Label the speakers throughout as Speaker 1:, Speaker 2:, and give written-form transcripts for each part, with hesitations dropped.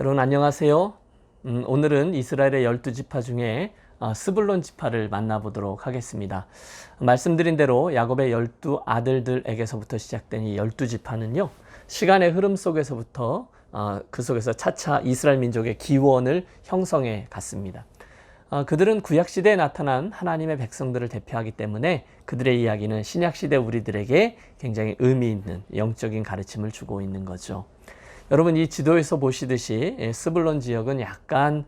Speaker 1: 여러분 안녕하세요. 오늘은 이스라엘의 12지파 중에 스불론 지파를 만나보도록 하겠습니다. 말씀드린 대로 야곱의 12아들들에게서부터 시작된 이 12지파는요. 시간의 흐름 속에서부터 그 속에서 차차 이스라엘 민족의 기원을 형성해 갔습니다. 그들은 구약시대에 나타난 하나님의 백성들을 대표하기 때문에 그들의 이야기는 신약시대 우리들에게 굉장히 의미 있는 영적인 가르침을 주고 있는 거죠. 여러분 이 지도에서 보시듯이 스불론 지역은 약간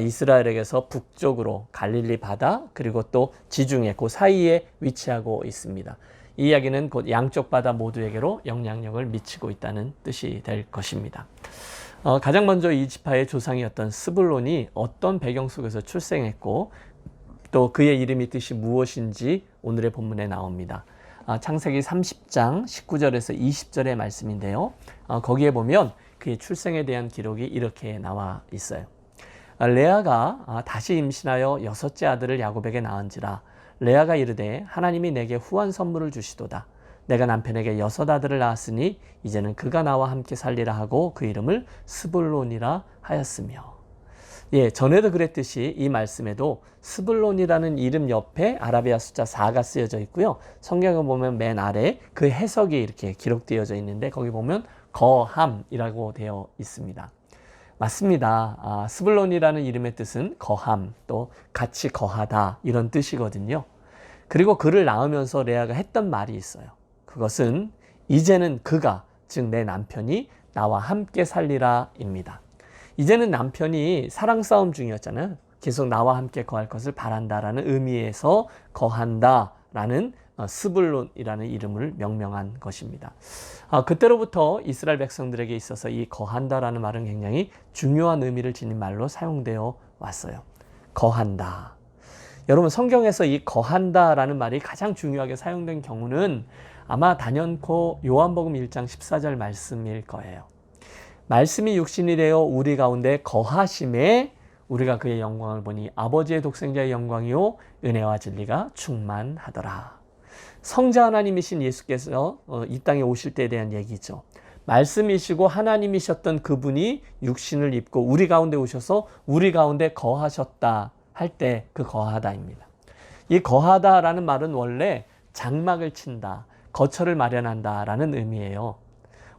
Speaker 1: 이스라엘에게서 북쪽으로 갈릴리 바다 그리고 또 지중해 그 사이에 위치하고 있습니다. 이 이야기는 곧 양쪽 바다 모두에게로 영향력을 미치고 있다는 뜻이 될 것입니다. 가장 먼저 이 지파의 조상이었던 스불론이 어떤 배경 속에서 출생했고 또 그의 이름이 뜻이 무엇인지 오늘의 본문에 나옵니다. 창세기 30장 19절에서 20절의 말씀인데요. 거기에 보면 그의 출생에 대한 기록이 이렇게 나와 있어요. 레아가 다시 임신하여 6째 아들을 야곱에게 낳은지라 레아가 이르되 하나님이 내게 후한 선물을 주시도다. 내가 남편에게 6 아들을 낳았으니 이제는 그가 나와 함께 살리라 하고 그 이름을 스불론이라 하였으며. 전에도 그랬듯이 이 말씀에도 스불론이라는 이름 옆에 아라비아 숫자 4가 쓰여져 있고요. 성경을 보면 맨 아래 그 해석이 이렇게 기록되어져 있는데 거기 보면 거함이라고 되어 있습니다. 맞습니다. 스불론이라는 이름의 뜻은 거함, 또 같이 거하다 이런 뜻이거든요. 그리고 그를 낳으면서 레아가 했던 말이 있어요. 그것은 이제는 그가, 즉 내 남편이 나와 함께 살리라입니다. 이제는 남편이 사랑 싸움 중이었잖아요. 계속 나와 함께 거할 것을 바란다라는 의미에서 거한다라는 스불론이라는 이름을 명명한 것입니다. 그때로부터 이스라엘 백성들에게 있어서 이 거한다라는 말은 굉장히 중요한 의미를 지닌 말로 사용되어 왔어요. 거한다. 여러분 성경에서 이 거한다라는 말이 가장 중요하게 사용된 경우는 아마 단연코 요한복음 1장 14절 말씀일 거예요. 말씀이 육신이 되어 우리 가운데 거하심에 우리가 그의 영광을 보니 아버지의 독생자의 영광이요 은혜와 진리가 충만하더라. 성자 하나님이신 예수께서 이 땅에 오실 때에 대한 얘기죠. 말씀이시고 하나님이셨던 그분이 육신을 입고 우리 가운데 오셔서 우리 가운데 거하셨다 할 때 그 거하다입니다. 이 거하다라는 말은 원래 장막을 친다, 거처를 마련한다라는 의미예요.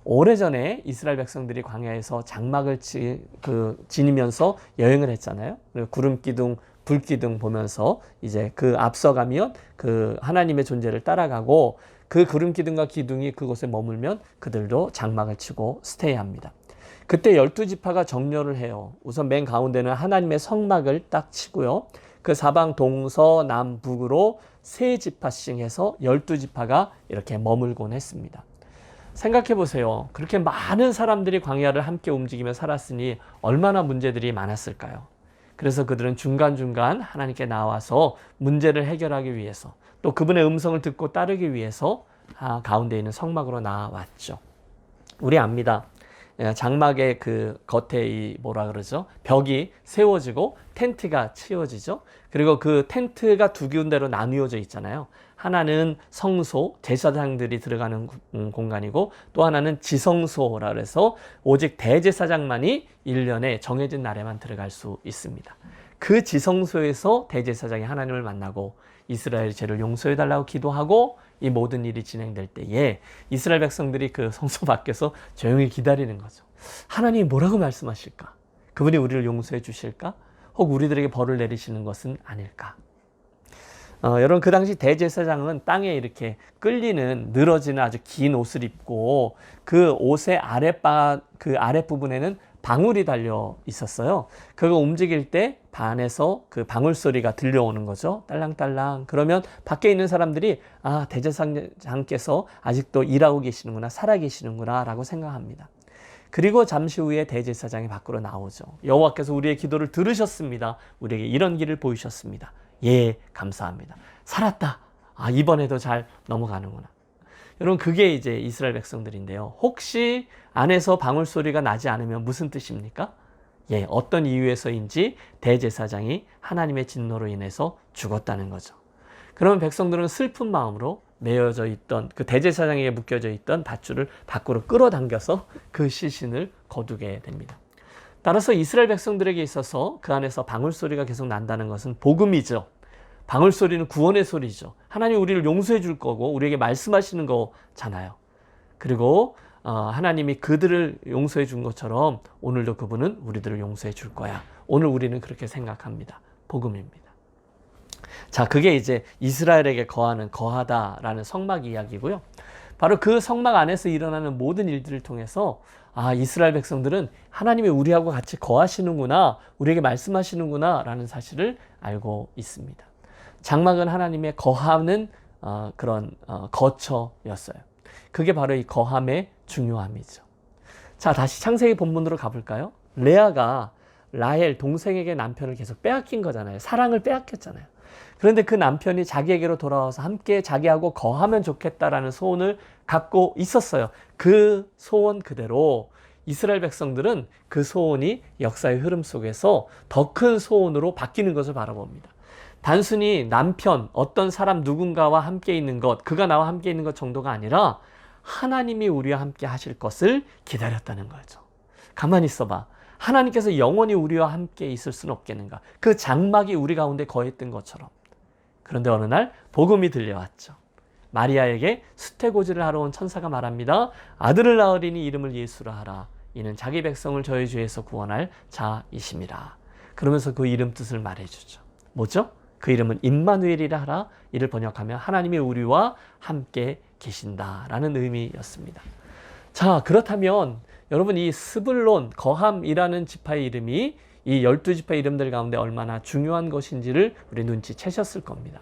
Speaker 1: 오래전에 이스라엘 백성들이 광야에서 장막을 지니면서 여행을 했잖아요. 구름기둥, 불기둥 보면서 이제 그 앞서가면 그 하나님의 존재를 따라가고 그 구름기둥과 기둥이 그곳에 머물면 그들도 장막을 치고 스테이합니다. 그때 12지파가 정렬을 해요. 우선 맨 가운데는 하나님의 성막을 딱 치고요. 그 사방 동서남북으로 3지파씩 해서 12지파가 이렇게 머물곤 했습니다. 생각해 보세요. 그렇게 많은 사람들이 광야를 함께 움직이며 살았으니 얼마나 문제들이 많았을까요? 그래서 그들은 중간중간 하나님께 나와서 문제를 해결하기 위해서 또 그분의 음성을 듣고 따르기 위해서 가운데 있는 성막으로 나왔죠. 우리 압니다. 장막의 그 겉에 이 뭐라 그러죠? 벽이 세워지고 텐트가 치워지죠. 그리고 그 텐트가 두 군데로 나뉘어져 있잖아요. 하나는 성소, 제사장들이 들어가는 공간이고 또 하나는 지성소라 그래서 오직 대제사장만이 1년에 정해진 날에만 들어갈 수 있습니다. 그 지성소에서 대제사장이 하나님을 만나고 이스라엘 죄를 용서해달라고 기도하고 이 모든 일이 진행될 때에 이스라엘 백성들이 그 성소 밖에서 조용히 기다리는 거죠. 하나님이 뭐라고 말씀하실까? 그분이 우리를 용서해 주실까? 혹 우리들에게 벌을 내리시는 것은 아닐까? 여러분 그 당시 대제사장은 땅에 이렇게 끌리는 늘어지는 아주 긴 옷을 입고 그 옷의 아랫부분에는 방울이 달려 있었어요. 그거 움직일 때 반에서 그 방울 소리가 들려오는 거죠. 딸랑딸랑. 그러면 밖에 있는 사람들이 대제사장께서 아직도 일하고 계시는구나, 살아 계시는구나 라고 생각합니다. 그리고 잠시 후에 대제사장이 밖으로 나오죠. 여호와께서 우리의 기도를 들으셨습니다. 우리에게 이런 길을 보이셨습니다. 예, 감사합니다. 살았다. 이번에도 잘 넘어가는구나. 여러분 그게 이제 이스라엘 백성들인데요. 혹시 안에서 방울 소리가 나지 않으면 무슨 뜻입니까? 어떤 이유에서인지 대제사장이 하나님의 진노로 인해서 죽었다는 거죠. 그러면 백성들은 슬픈 마음으로 매여져 있던 그 대제사장에게 묶여져 있던 밧줄을 밖으로 끌어당겨서 그 시신을 거두게 됩니다. 따라서 이스라엘 백성들에게 있어서 그 안에서 방울소리가 계속 난다는 것은 복음이죠. 방울소리는 구원의 소리죠. 하나님 우리를 용서해 줄 거고 우리에게 말씀하시는 거잖아요. 그리고 하나님이 그들을 용서해 준 것처럼 오늘도 그분은 우리들을 용서해 줄 거야. 오늘 우리는 그렇게 생각합니다. 복음입니다. 자, 그게 이제 이스라엘에게 거하다라는 성막 이야기고요. 바로 그 성막 안에서 일어나는 모든 일들을 통해서 이스라엘 백성들은 하나님이 우리하고 같이 거하시는구나, 우리에게 말씀하시는구나 라는 사실을 알고 있습니다. 장막은 하나님의 거하는 그런 거처였어요. 그게 바로 이 거함의 중요함이죠. 자, 다시 창세기 본문으로 가볼까요? 레아가 라헬 동생에게 남편을 계속 빼앗긴 거잖아요. 사랑을 빼앗겼잖아요. 그런데 그 남편이 자기에게로 돌아와서 함께 자기하고 거하면 좋겠다라는 소원을 갖고 있었어요. 그 소원 그대로 이스라엘 백성들은 그 소원이 역사의 흐름 속에서 더 큰 소원으로 바뀌는 것을 바라봅니다. 단순히 남편, 어떤 사람 누군가와 함께 있는 것, 그가 나와 함께 있는 것 정도가 아니라 하나님이 우리와 함께 하실 것을 기다렸다는 거죠. 가만히 있어봐. 하나님께서 영원히 우리와 함께 있을 수는 없겠는가? 그 장막이 우리 가운데 거했던 것처럼. 그런데 어느 날 복음이 들려왔죠. 마리아에게 수태고지를 하러 온 천사가 말합니다. 아들을 낳으리니 이름을 예수라 하라. 이는 자기 백성을 저희 죄에서 구원할 자이심이라. 그러면서 그 이름 뜻을 말해주죠. 뭐죠? 그 이름은 임마누엘이라 하라. 이를 번역하면 하나님이 우리와 함께 계신다라는 의미였습니다. 자, 그렇다면 여러분 이 스불론, 거함이라는 지파의 이름이 이 12지파 이름들 가운데 얼마나 중요한 것인지를 우리 눈치채셨을 겁니다.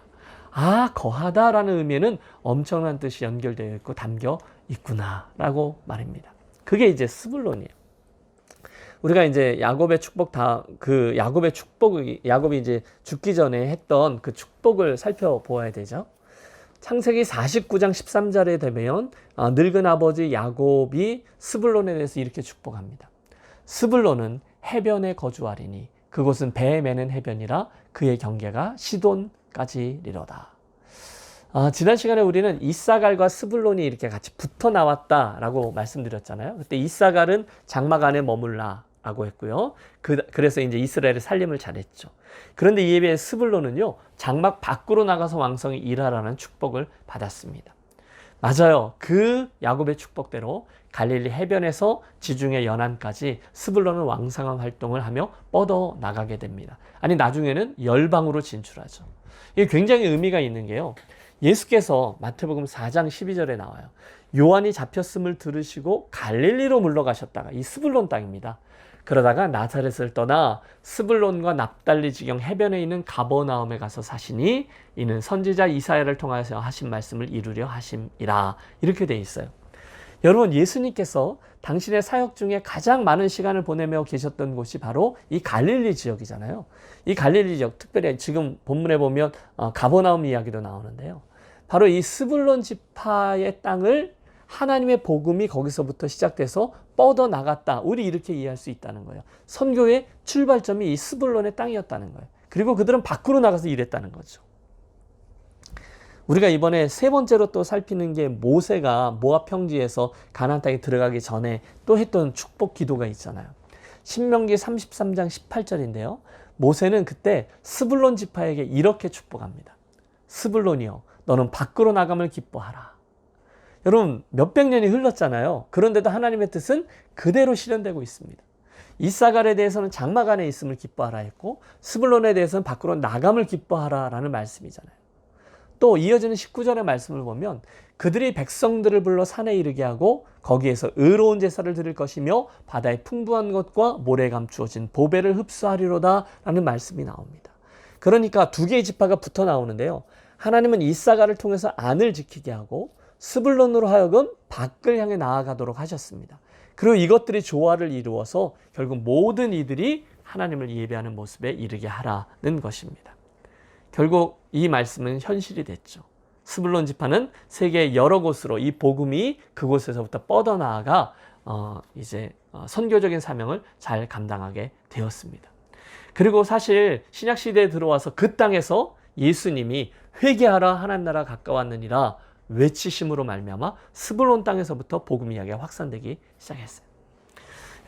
Speaker 1: 거하다라는 의미에는 엄청난 뜻이 연결되어 있고 담겨 있구나라고 말입니다. 그게 이제 스불론이에요. 우리가 이제 야곱의 야곱이 이제 죽기 전에 했던 그 축복을 살펴보아야 되죠. 창세기 49장 13절에 되면 늙은 아버지 야곱이 스불론에 대해서 이렇게 축복합니다. 스불론은 해변에 거주하리니 그곳은 배 매는 해변이라 그의 경계가 시돈까지리로다. 지난 시간에 우리는 이사갈과 스불론이 이렇게 같이 붙어 나왔다라고 말씀드렸잖아요. 그때 이사갈은 장막 안에 머물라라고 했고요. 그래서 이제 이스라엘의 살림을 잘했죠. 그런데 이에 비해 스불론은요, 장막 밖으로 나가서 왕성히 일하라는 축복을 받았습니다. 맞아요. 그 야곱의 축복대로 갈릴리 해변에서 지중해 연안까지 스불론은 왕성한 활동을 하며 뻗어 나가게 됩니다. 나중에는 열방으로 진출하죠. 이게 굉장히 의미가 있는 게요. 예수께서 마태복음 4장 12절에 나와요. 요한이 잡혔음을 들으시고 갈릴리로 물러가셨다가, 이 스불론 땅입니다. 그러다가 나사렛을 떠나 스불론과 납달리 지경 해변에 있는 가버나움에 가서 사시니 이는 선지자 이사야를 통하여 하신 말씀을 이루려 하심이라. 이렇게 돼 있어요. 여러분, 예수님께서 당신의 사역 중에 가장 많은 시간을 보내며 계셨던 곳이 바로 이 갈릴리 지역이잖아요. 이 갈릴리 지역, 특별히 지금 본문에 보면 가버나움 이야기도 나오는데요. 바로 이 스불론 지파의 땅을 하나님의 복음이 거기서부터 시작돼서 뻗어 나갔다. 우리 이렇게 이해할 수 있다는 거예요. 선교의 출발점이 이 스불론의 땅이었다는 거예요. 그리고 그들은 밖으로 나가서 일했다는 거죠. 우리가 이번에 세 번째로 또 살피는 게 모세가 모압 평지에서 가나안 땅에 들어가기 전에 또 했던 축복 기도가 있잖아요. 신명기 33장 18절인데요. 모세는 그때 스불론 지파에게 이렇게 축복합니다. 스불론이여, 너는 밖으로 나감을 기뻐하라. 여러분, 몇백 년이 흘렀잖아요. 그런데도 하나님의 뜻은 그대로 실현되고 있습니다. 이사갈에 대해서는 장막 안에 있음을 기뻐하라 했고, 스불론에 대해서는 밖으로 나감을 기뻐하라 라는 말씀이잖아요. 또 이어지는 19절의 말씀을 보면 그들이 백성들을 불러 산에 이르게 하고 거기에서 의로운 제사를 드릴 것이며 바다의 풍부한 것과 모래에 감추어진 보배를 흡수하리로다 라는 말씀이 나옵니다. 그러니까 두 개의 지파가 붙어 나오는데요. 하나님은 이사갈을 통해서 안을 지키게 하고 스불론으로 하여금 밖을 향해 나아가도록 하셨습니다. 그리고 이것들이 조화를 이루어서 결국 모든 이들이 하나님을 예배하는 모습에 이르게 하라는 것입니다. 결국 이 말씀은 현실이 됐죠. 스불론 지파는 세계 여러 곳으로 이 복음이 그곳에서부터 뻗어나아가 이제 선교적인 사명을 잘 감당하게 되었습니다. 그리고 사실 신약 시대에 들어와서 그 땅에서 예수님이 회개하라 하나님 나라 가까웠느니라 외치심으로 말미암아 스불론 땅에서부터 복음 이야기가 확산되기 시작했어요.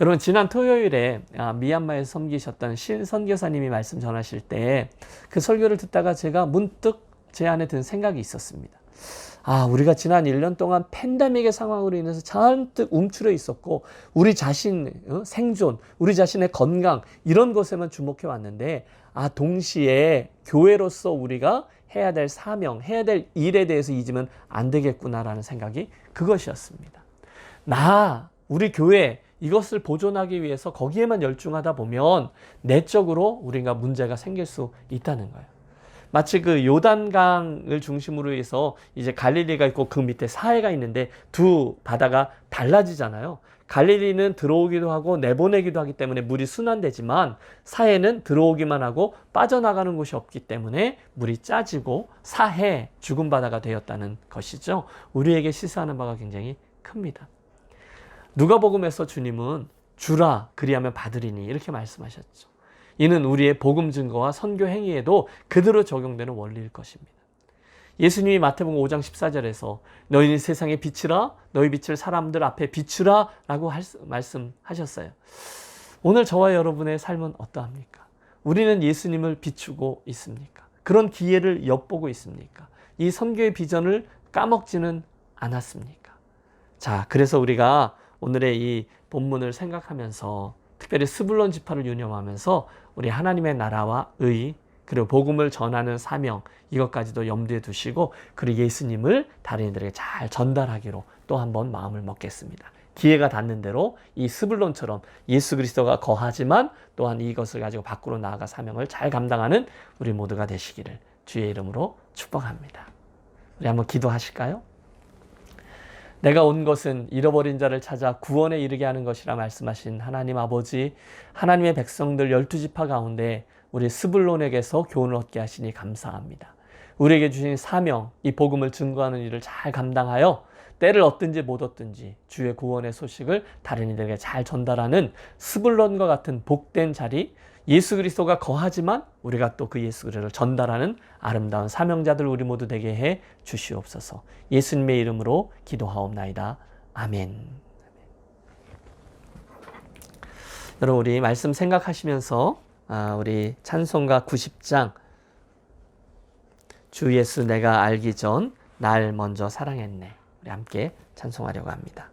Speaker 1: 여러분 지난 토요일에 미얀마에서 섬기셨던 신 선교사님이 말씀 전하실 때 그 설교를 듣다가 제가 문득 제 안에 든 생각이 있었습니다. 우리가 지난 1년 동안 팬데믹의 상황으로 인해서 잔뜩 움츠려 있었고 우리 자신 생존, 우리 자신의 건강 이런 것에만 주목해 왔는데 동시에 교회로서 우리가 해야 될 사명, 해야 될 일에 대해서 잊으면 안 되겠구나라는 생각이 그것이었습니다. 우리 교회 이것을 보존하기 위해서 거기에만 열중하다 보면 내적으로 우리가 문제가 생길 수 있다는 거예요. 마치 그 요단강을 중심으로 해서 이제 갈릴리가 있고 그 밑에 사해가 있는데 두 바다가 달라지잖아요. 갈릴리는 들어오기도 하고 내보내기도 하기 때문에 물이 순환되지만 사해는 들어오기만 하고 빠져나가는 곳이 없기 때문에 물이 짜지고 사해, 죽은 바다가 되었다는 것이죠. 우리에게 시사하는 바가 굉장히 큽니다. 누가복음에서 주님은 주라 그리하면 받으리니 이렇게 말씀하셨죠. 이는 우리의 복음 증거와 선교 행위에도 그대로 적용되는 원리일 것입니다. 예수님이 마태복음 5장 14절에서 너희는 세상의 빛이라 너희 빛을 사람들 앞에 비추라 라고 말씀하셨어요. 오늘 저와 여러분의 삶은 어떠합니까? 우리는 예수님을 비추고 있습니까? 그런 기회를 엿보고 있습니까? 이 선교의 비전을 까먹지는 않았습니까? 자, 그래서 우리가 오늘의 이 본문을 생각하면서 특별히 스불론 지파를 유념하면서 우리 하나님의 나라와 의 그리고 복음을 전하는 사명 이것까지도 염두에 두시고 그리고 예수님을 다른 이들에게 잘 전달하기로 또 한번 마음을 먹겠습니다. 기회가 닿는 대로 이 스불론처럼 예수 그리스도가 거하지만 또한 이것을 가지고 밖으로 나아가 사명을 잘 감당하는 우리 모두가 되시기를 주의 이름으로 축복합니다. 우리 한번 기도하실까요? 내가 온 것은 잃어버린 자를 찾아 구원에 이르게 하는 것이라 말씀하신 하나님 아버지, 하나님의 백성들 12지파 가운데 우리 스불론에게서 교훈을 얻게 하시니 감사합니다. 우리에게 주신 사명, 이 복음을 증거하는 일을 잘 감당하여 때를 얻든지 못 얻든지 주의 구원의 소식을 다른 이들에게 잘 전달하는 스불론과 같은 복된 자리, 예수 그리스도가 거하지만 우리가 또 그 예수 그리스도를 전달하는 아름다운 사명자들 우리 모두 되게 해 주시옵소서. 예수님의 이름으로 기도하옵나이다. 아멘. 여러분 우리 말씀 생각하시면서 우리 찬송가 90장 주 예수 내가 알기 전 날 먼저 사랑했네. 우리 함께 찬송하려고 합니다.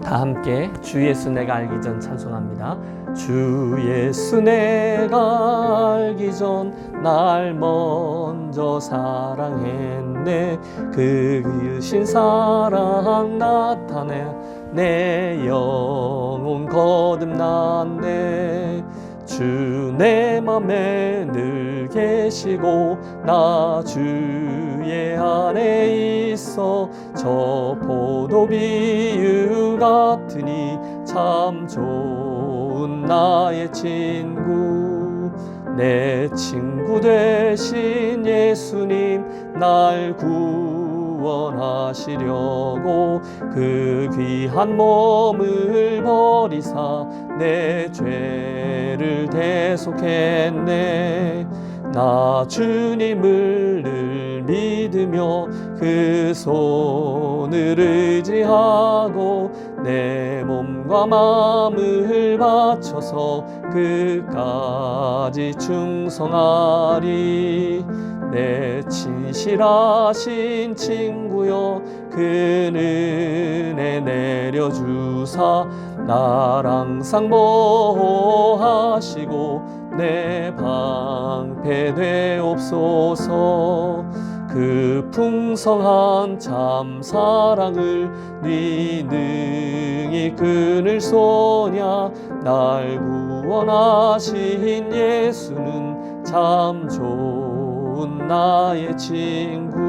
Speaker 1: 다 함께 주 예수 내가 알기 전 찬송합니다. 주 예수 내가 알기 전 날 먼저 사랑했네. 그 신사랑 나타내 내 영혼 거듭났네. 주 내 맘에 늘 계시고 나 주의 안에 있어 저 포도비유 같으니 참 좋은 나의 친구. 내 친구 되신 예수님 날 구원하시려고 그 귀한 몸을 버리사 내 죄를 대속했네. 나 주님을 늘 믿으며 그 손을 의지하고 내 몸과 마음을 바쳐서 끝까지 충성하리. 내 친실하신 친구여 그 은혜 내려주사 날 항상 보호하시고 내 방패 되옵소서. 그 풍성한 참 사랑을 네 능히 끊을 소냐. 날 구원하신 예수는 참 좋은 나의 친구.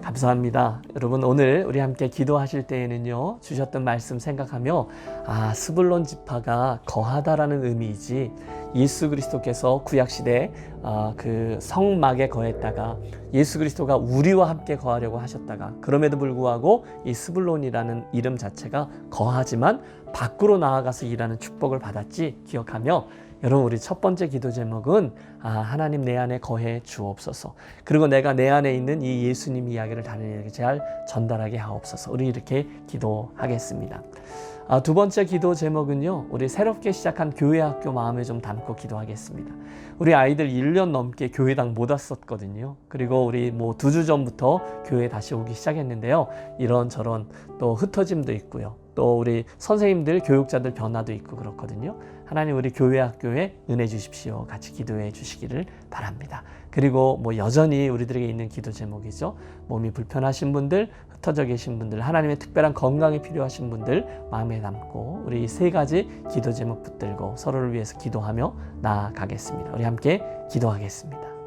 Speaker 1: 감사합니다. 여러분 오늘 우리 함께 기도하실 때에는요 주셨던 말씀 생각하며 스불론 지파가 거하다라는 의미이지 예수 그리스도께서 구약 시대에 그 성막에 거했다가 예수 그리스도가 우리와 함께 거하려고 하셨다가 그럼에도 불구하고 이 스불론이라는 이름 자체가 거하지만 밖으로 나아가서 일하는 축복을 받았지 기억하며 여러분 우리 첫 번째 기도 제목은 하나님 내 안에 거해 주옵소서. 그리고 내가 내 안에 있는 이 예수님 이야기를 다른 이에게 잘 전달하게 하옵소서. 우리 이렇게 기도하겠습니다. 두 번째 기도 제목은요. 우리 새롭게 시작한 교회 학교 마음에 좀 담고 기도하겠습니다. 우리 아이들 1년 넘게 교회당 못 왔었거든요. 그리고 우리 2주 전부터 교회 다시 오기 시작했는데요. 이런저런 또 흩어짐도 있고요. 또 우리 선생님들, 교육자들 변화도 있고 그렇거든요. 하나님 우리 교회 학교에 은혜 주십시오. 같이 기도해 주시기를 바랍니다. 그리고 여전히 우리들에게 있는 기도 제목이죠. 몸이 불편하신 분들, 흩어져 계신 분들, 하나님의 특별한 건강이 필요하신 분들 마음에 담고 우리 이 세 가지 기도 제목 붙들고 서로를 위해서 기도하며 나아가겠습니다. 우리 함께 기도하겠습니다.